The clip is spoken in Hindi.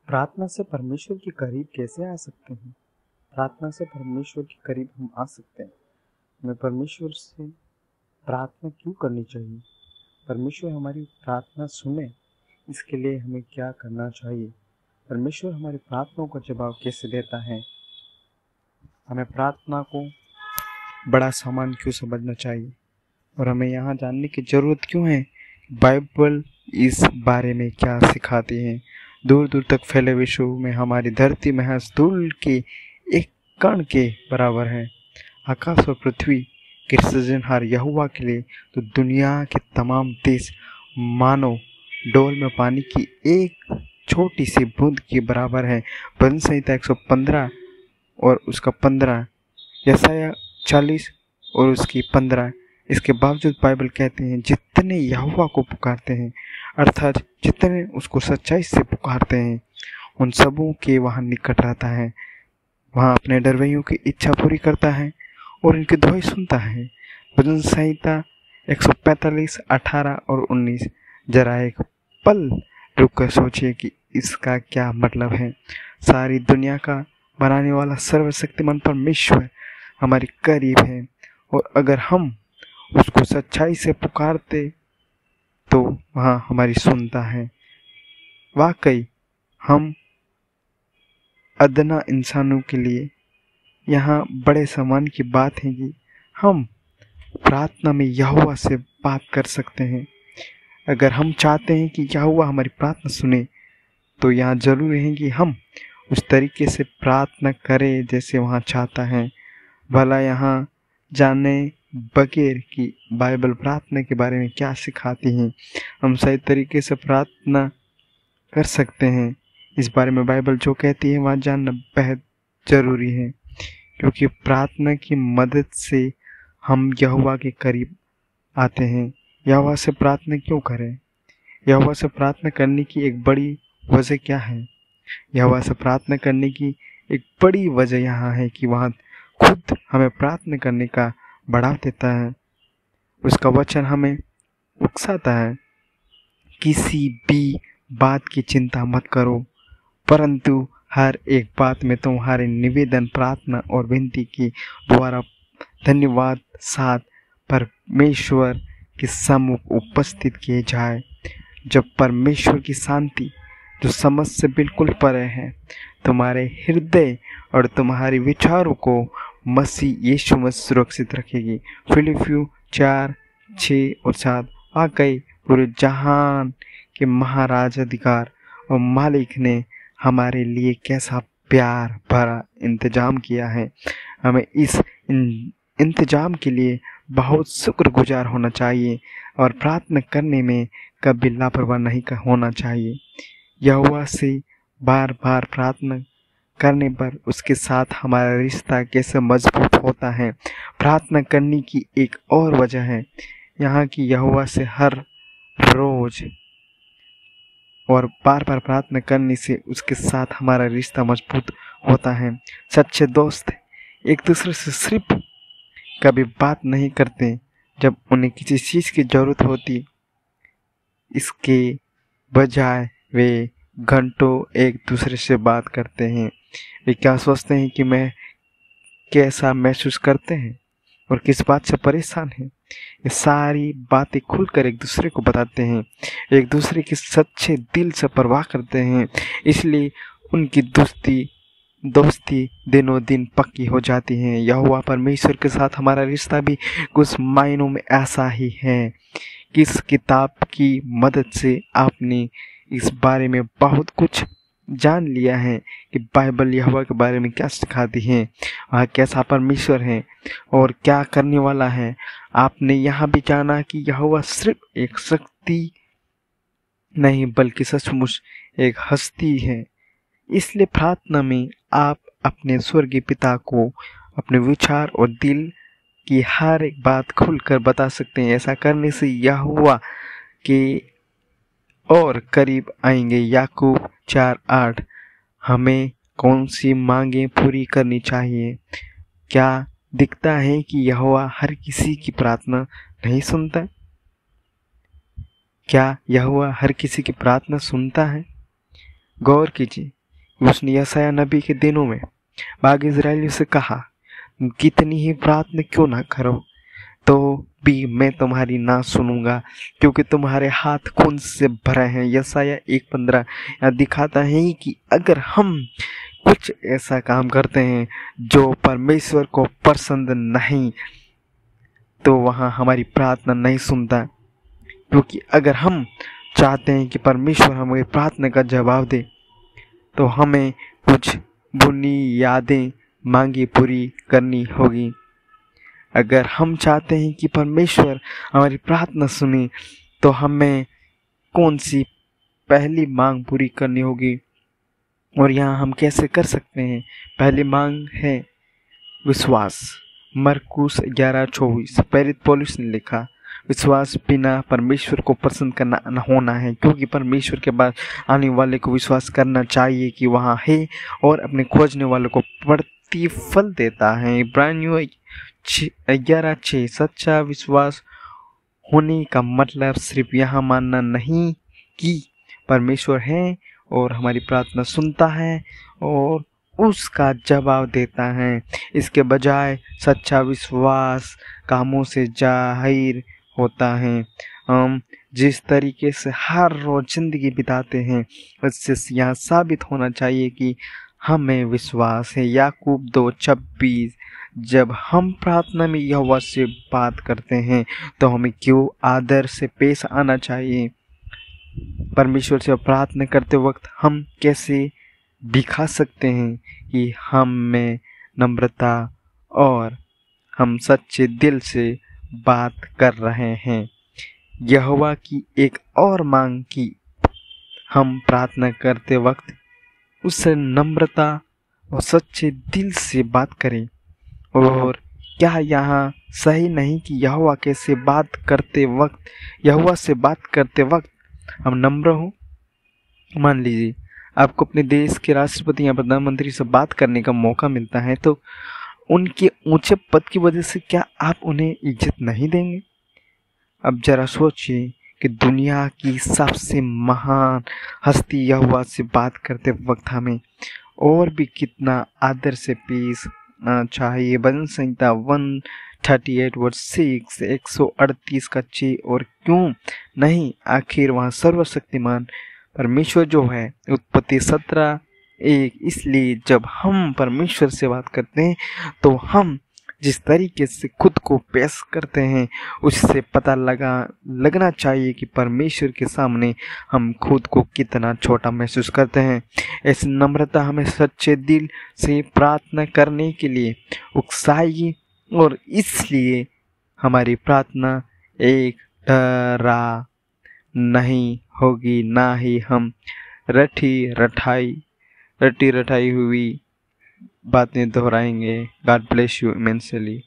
प्रार्थना से परमेश्वर के करीब कैसे आ सकते हैं? प्रार्थना से परमेश्वर के करीब हम आ सकते हैं। हमें परमेश्वर से प्रार्थना क्यों करनी चाहिए? परमेश्वर हमारी प्रार्थना सुने, इसके लिए हमें क्या करना चाहिए? परमेश्वर हमारी प्रार्थनाओं का जवाब कैसे देता है? हमें प्रार्थना को बड़ा सामान क्यों समझना चाहिए? और हमें यहाँ जानने की ज़रूरत क्यों है? बाइबल इस बारे में क्या सिखाती है? दूर दूर तक फैले विश्व में हमारी धरती महज धूल के एक कण के बराबर है। आकाश और पृथ्वी के सृजनहार यहोवा के लिए तो दुनिया के तमाम देश मानो डोल में पानी की एक छोटी सी बूंद के बराबर है। भजन संहिता 115 और उसका 15, यशायाह 40 और उसकी 15। इसके बावजूद बाइबल कहते हैं जितने यहोवा को पुकारते हैं, अर्थात जितने उसको सच्चाई से पुकारते हैं, उन सबों के वहाँ निकट रहता है। वहाँ अपने डरवैयों की इच्छा पूरी करता है और इनकी दुआएं सुनता है। भजन संहिता 145, 18 और 19। जरा एक पल रुक कर सोचिए कि इसका क्या मतलब है। सारी दुनिया का बनाने वाला सर्वशक्तिमान परमेश्वर हमारे करीब है, और अगर हम उसको सच्चाई से पुकारते तो वहाँ हमारी सुनता है। वाकई हम अदना इंसानों के लिए यहाँ बड़े सम्मान की बात है कि हम प्रार्थना में यहोवा से बात कर सकते हैं। अगर हम चाहते हैं कि यहोवा हमारी प्रार्थना सुने, तो यहाँ जरूरी है कि हम उस तरीके से प्रार्थना करें जैसे वहाँ चाहता है। भला यहाँ जाने बगैर कि बाइबल प्रार्थना के बारे में क्या सिखाती है, हम सही तरीके से प्रार्थना कर सकते हैं, इस बारे में बाइबल जो कहती है वहाँ जानना बेहद ज़रूरी है। क्योंकि प्रार्थना की मदद से हम यहोवा के करीब आते हैं। यहोवा से प्रार्थना क्यों करें? यहोवा से प्रार्थना करने की एक बड़ी वजह क्या है? यहोवा से प्रार्थना करने की एक बड़ी वजह यहाँ है कि वहाँ खुद हमें प्रार्थना करने का बढ़ाव देता है। उसका वचन हमें उकसाता है, किसी भी बात की चिंता मत करो, परंतु हर एक बात में तुम्हारे निवेदन, प्रार्थना और विनती के द्वारा धन्यवाद साथ परमेश्वर के सम्मुख उपस्थित किए जाए। जब परमेश्वर की शांति, जो समझ से बिल्कुल परे है, तुम्हारे हृदय और तुम्हारे विचारों को मसीह यीशु में सुरक्षित रखेगी। फिलिपियों 4, 6 और 7। वाकई पूरे जहान के महाराज अधिकार और मालिक ने हमारे लिए कैसा प्यार भरा इंतजाम किया है। हमें इस इंतजाम के लिए बहुत शुक्रगुजार होना चाहिए और प्रार्थना करने में कभी लापरवाह नहीं होना चाहिए। यहोवा से बार बार प्रार्थना करने पर उसके साथ हमारा रिश्ता कैसे मजबूत होता है। प्रार्थना करने की एक और वजह है यहाँ की यहोवा से हर रोज और बार बार प्रार्थना करने से उसके साथ हमारा रिश्ता मजबूत होता है। सच्चे दोस्त एक दूसरे से सिर्फ कभी बात नहीं करते जब उन्हें किसी चीज़ की ज़रूरत होती, इसके बजाय वे घंटों एक दूसरे से बात करते हैं। वे क्या सोचते हैं कि मैं कैसा महसूस करते हैं और किस बात से परेशान हैं, ये सारी बातें खुलकर एक दूसरे को बताते हैं। एक दूसरे की सच्चे दिल से परवाह करते हैं, इसलिए उनकी दोस्ती दिनों दिन पक्की हो जाती है। यहोवा परमेश्वर के साथ हमारा रिश्ता भी कुछ मायनों में ऐसा ही है। किस किताब की मदद से आपने इस बारे में बहुत कुछ जान लिया है कि बाइबल यहोवा के बारे में क्या सिखाती है, वह कैसा परमेश्वर है और क्या करने वाला है। आपने यहाँ भी जाना कि यहोवा सिर्फ एक शक्ति नहीं बल्कि सचमुच एक हस्ती है। इसलिए प्रार्थना में आप अपने स्वर्गीय पिता को अपने विचार और दिल की हर एक बात खुलकर बता सकते हैं। ऐसा करने से यहोवा के और करीब आएंगे। याकूब 4:8। हमें कौन सी मांगें पूरी करनी चाहिए? क्या दिखता है कि यहोवा हर किसी की प्रार्थना नहीं सुनता? क्या यहोवा हर किसी की प्रार्थना सुनता है? गौर कीजिए, उसने यशायाह नबी के दिनों में बाग इज़राइलियों से कहा, कितनी ही प्रार्थना क्यों ना करो तो भी मैं तुम्हारी ना सुनूंगा, क्योंकि तुम्हारे हाथ खून से भरे हैं। यशायाह 1:15 यहाँ दिखाता है कि अगर हम कुछ ऐसा काम करते हैं जो परमेश्वर को पसंद नहीं, तो वहाँ हमारी प्रार्थना नहीं सुनता। क्योंकि अगर हम चाहते हैं कि परमेश्वर हमारी प्रार्थना का जवाब दे, तो हमें कुछ बुनियादें मांगी पूरी करनी होगी। अगर हम चाहते हैं कि परमेश्वर हमारी प्रार्थना सुने, तो हमें कौन सी पहली मांग पूरी करनी होगी, और यहाँ हम कैसे कर सकते हैं? पहली मांग है विश्वास। मरकुस 11:24 प्रेरित पौलुस ने लिखा, विश्वास बिना परमेश्वर को पसंद करना न होना है, क्योंकि परमेश्वर के पास आने वाले को विश्वास करना चाहिए कि वहाँ है और अपने खोजने वालों को प्रतिफल देता है। इब्रानियों 11:6 सच्चा विश्वास होने का मतलब सिर्फ यहाँ मानना नहीं कि परमेश्वर है और हमारी प्रार्थना सुनता है और उसका जवाब देता है। इसके बजाय सच्चा विश्वास कामों से जाहिर होता है। हम जिस तरीके से हर रोज जिंदगी बिताते हैं, उससे यहाँ साबित होना चाहिए कि हमें विश्वास है। याकूब 2:26 जब हम प्रार्थना में यहोवा से बात करते हैं, तो हमें क्यों आदर से पेश आना चाहिए। परमेश्वर से प्रार्थना करते वक्त हम कैसे दिखा सकते हैं कि हम में नम्रता और हम सच्चे दिल से बात कर रहे हैं। यहोवा की एक और मांग कि हम प्रार्थना करते वक्त उससे नम्रता और सच्चे दिल से बात करें। और क्या यहाँ सही नहीं कि यहोवा से बात करते वक्त हम नम्र हों? मान लीजिए आपको अपने देश के राष्ट्रपति या प्रधानमंत्री से बात करने का मौका मिलता है, तो उनके ऊंचे पद की वजह से क्या आप उन्हें इज्जत नहीं देंगे? अब जरा सोचिए कि दुनिया की सबसे महान हस्ती यहोवा से बात करते वक्त हमें और भी कितना आदर से पेश चाहिए। भजन संहिता 138:6 138 का 6 और क्यों नहीं, आखिर वहाँ सर्वशक्तिमान परमेश्वर जो है। उत्पत्ति 17:1 इसलिए जब हम परमेश्वर से बात करते हैं, तो हम जिस तरीके से खुद को पेश करते हैं, उससे पता लगना चाहिए कि परमेश्वर के सामने हम खुद को कितना छोटा महसूस करते हैं। ऐसी नम्रता हमें सच्चे दिल से प्रार्थना करने के लिए उकसाएगी और इसलिए हमारी प्रार्थना एक तरह नहीं होगी, ना ही हम रटी रटाई हुई बातें दोहराएंगे। God bless you immensely.